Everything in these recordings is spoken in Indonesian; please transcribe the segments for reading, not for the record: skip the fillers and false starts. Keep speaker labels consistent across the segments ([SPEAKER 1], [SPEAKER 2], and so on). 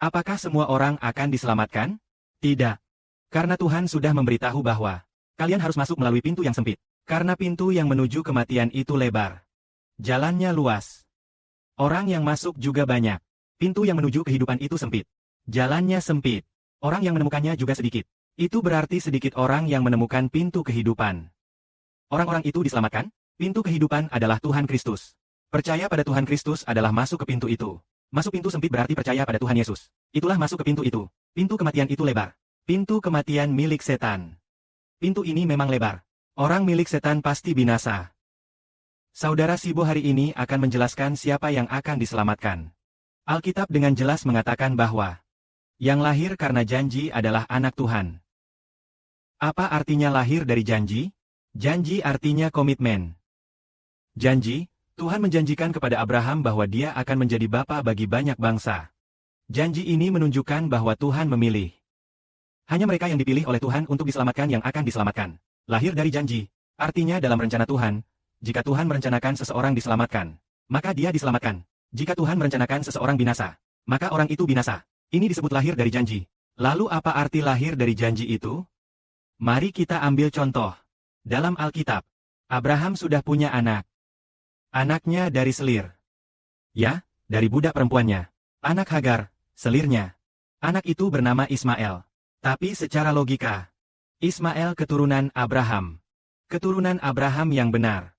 [SPEAKER 1] Apakah semua orang akan diselamatkan? Tidak. Karena Tuhan sudah memberitahu bahwa kalian harus masuk melalui pintu yang sempit. Karena pintu yang menuju kematian itu lebar. Jalannya luas. Orang yang masuk juga banyak. Pintu yang menuju kehidupan itu sempit. Jalannya sempit. Orang yang menemukannya juga sedikit. Itu berarti sedikit orang yang menemukan pintu kehidupan. Orang-orang itu diselamatkan? Pintu kehidupan adalah Tuhan Kristus. Percaya pada Tuhan Kristus adalah masuk ke pintu itu. Masuk pintu sempit berarti percaya pada Tuhan Yesus. Itulah masuk ke pintu itu. Pintu kematian itu lebar. Pintu kematian milik setan. Pintu ini memang lebar. Orang milik setan pasti binasa. Saudara Sibo hari ini akan menjelaskan siapa yang akan diselamatkan. Alkitab dengan jelas mengatakan bahwa yang lahir karena janji adalah anak Tuhan. Apa artinya lahir dari janji? Janji artinya komitmen. Janji, Tuhan menjanjikan kepada Abraham bahwa dia akan menjadi bapa bagi banyak bangsa. Janji ini menunjukkan bahwa Tuhan memilih. Hanya mereka yang dipilih oleh Tuhan untuk diselamatkan yang akan diselamatkan. Lahir dari janji, artinya dalam rencana Tuhan, jika Tuhan merencanakan seseorang diselamatkan, maka dia diselamatkan. Jika Tuhan merencanakan seseorang binasa, maka orang itu binasa. Ini disebut lahir dari janji. Lalu apa arti lahir dari janji itu? Mari kita ambil contoh. Dalam Alkitab, Abraham sudah punya anak. Anaknya dari selir. Ya, dari budak perempuannya. Anak Hagar, selirnya. Anak itu bernama Ismail. Tapi secara logika, Ismail keturunan Abraham. Keturunan Abraham yang benar.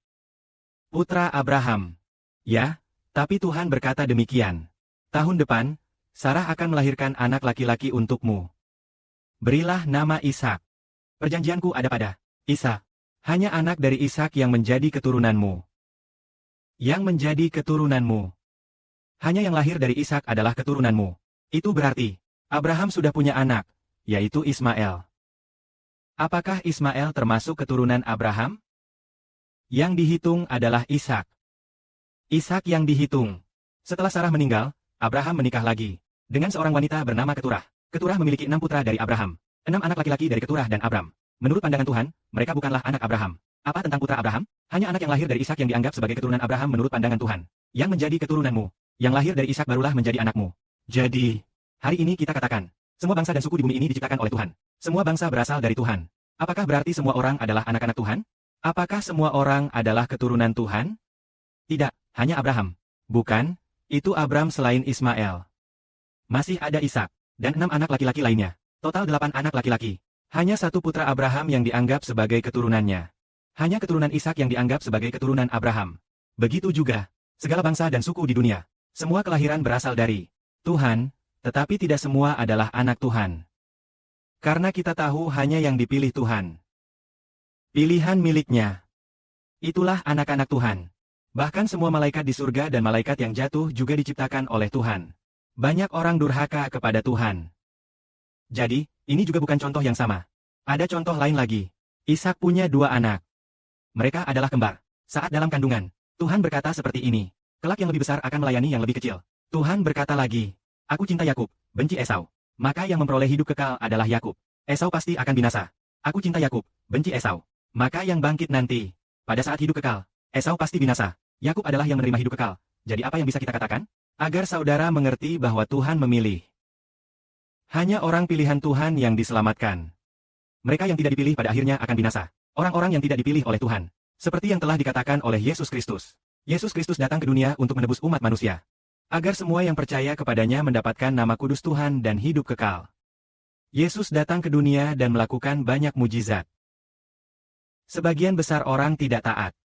[SPEAKER 1] Putra Abraham. Ya, tapi Tuhan berkata demikian. Tahun depan, Sarah akan melahirkan anak laki-laki untukmu. Berilah nama Ishak. Perjanjianku ada pada Ishak. Hanya anak dari Ishak yang menjadi keturunanmu. Yang menjadi keturunanmu. Hanya yang lahir dari Ishak adalah keturunanmu. Itu berarti, Abraham sudah punya anak, yaitu Ismail. Apakah Ismail termasuk keturunan Abraham? Yang dihitung adalah Ishak. Ishak yang dihitung. Setelah Sarah meninggal, Abraham menikah lagi dengan seorang wanita bernama Keturah. Keturah memiliki 6 putra dari Abraham. 6 anak laki-laki dari Keturah dan Abram. Menurut pandangan Tuhan, mereka bukanlah anak Abraham. Apa tentang putra Abraham? Hanya anak yang lahir dari Ishak yang dianggap sebagai keturunan Abraham menurut pandangan Tuhan. Yang menjadi keturunanmu. Yang lahir dari Ishak barulah menjadi anakmu. Jadi, hari ini kita katakan, semua bangsa dan suku di bumi ini diciptakan oleh Tuhan. Semua bangsa berasal dari Tuhan. Apakah berarti semua orang adalah anak-anak Tuhan? Apakah semua orang adalah keturunan Tuhan? Tidak, hanya Abraham. Bukan, itu Abram selain Ismail. Masih ada Ishak, dan 6 anak laki-laki lainnya. Total 8 anak laki-laki. Hanya 1 putra Abraham yang dianggap sebagai keturunannya. Hanya keturunan Ishak yang dianggap sebagai keturunan Abraham. Begitu juga, segala bangsa dan suku di dunia. Semua kelahiran berasal dari Tuhan, tetapi tidak semua adalah anak Tuhan. Karena kita tahu hanya yang dipilih Tuhan. Pilihan miliknya. Itulah anak-anak Tuhan. Bahkan semua malaikat di surga dan malaikat yang jatuh juga diciptakan oleh Tuhan. Banyak orang durhaka kepada Tuhan. Jadi, ini juga bukan contoh yang sama. Ada contoh lain lagi. Ishak punya 2 anak. Mereka adalah kembar. Saat dalam kandungan, Tuhan berkata seperti ini. Kelak yang lebih besar akan melayani yang lebih kecil. Tuhan berkata lagi, aku cinta Yakub, benci Esau. Maka yang memperoleh hidup kekal adalah Yakub. Esau pasti akan binasa. Aku cinta Yakub, benci Esau. Maka yang bangkit nanti, pada saat hidup kekal, Esau pasti binasa. Yakub adalah yang menerima hidup kekal. Jadi apa yang bisa kita katakan? Agar saudara mengerti bahwa Tuhan memilih. Hanya orang pilihan Tuhan yang diselamatkan. Mereka yang tidak dipilih pada akhirnya akan binasa. Orang-orang yang tidak dipilih oleh Tuhan. Seperti yang telah dikatakan oleh Yesus Kristus. Yesus Kristus datang ke dunia untuk menebus umat manusia. Agar semua yang percaya kepadanya mendapatkan nama kudus Tuhan dan hidup kekal. Yesus datang ke dunia dan melakukan banyak mujizat. Sebagian besar orang tidak taat.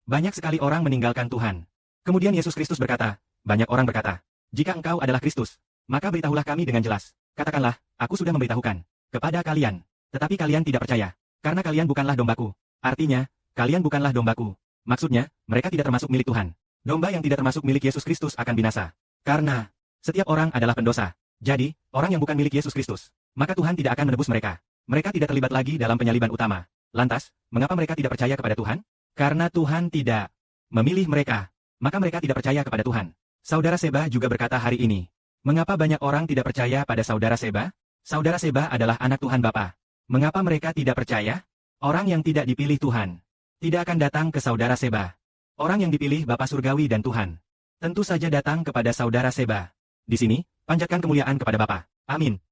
[SPEAKER 1] Banyak sekali orang meninggalkan Tuhan. Kemudian Yesus Kristus berkata, banyak orang berkata, jika engkau adalah Kristus, maka beritahulah kami dengan jelas. Katakanlah, aku sudah memberitahukan kepada kalian. Tetapi kalian tidak percaya, karena kalian bukanlah dombaku. Artinya, kalian bukanlah dombaku. Maksudnya, mereka tidak termasuk milik Tuhan. Domba yang tidak termasuk milik Yesus Kristus akan binasa. Karena, setiap orang adalah pendosa. Jadi, orang yang bukan milik Yesus Kristus, maka Tuhan tidak akan menebus mereka. Mereka tidak terlibat lagi dalam penyaliban utama. Lantas, mengapa mereka tidak percaya kepada Tuhan? Karena Tuhan tidak memilih mereka. Maka mereka tidak percaya kepada Tuhan. Saudara Seba juga berkata hari ini. Mengapa banyak orang tidak percaya pada saudara Seba? Saudara Seba adalah anak Tuhan Bapa. Mengapa mereka tidak percaya? Orang yang tidak dipilih Tuhan tidak akan datang ke saudara Seba. Orang yang dipilih Bapa Surgawi dan Tuhan tentu saja datang kepada saudara Seba. Di sini, Panjatkan kemuliaan kepada Bapa. Amin.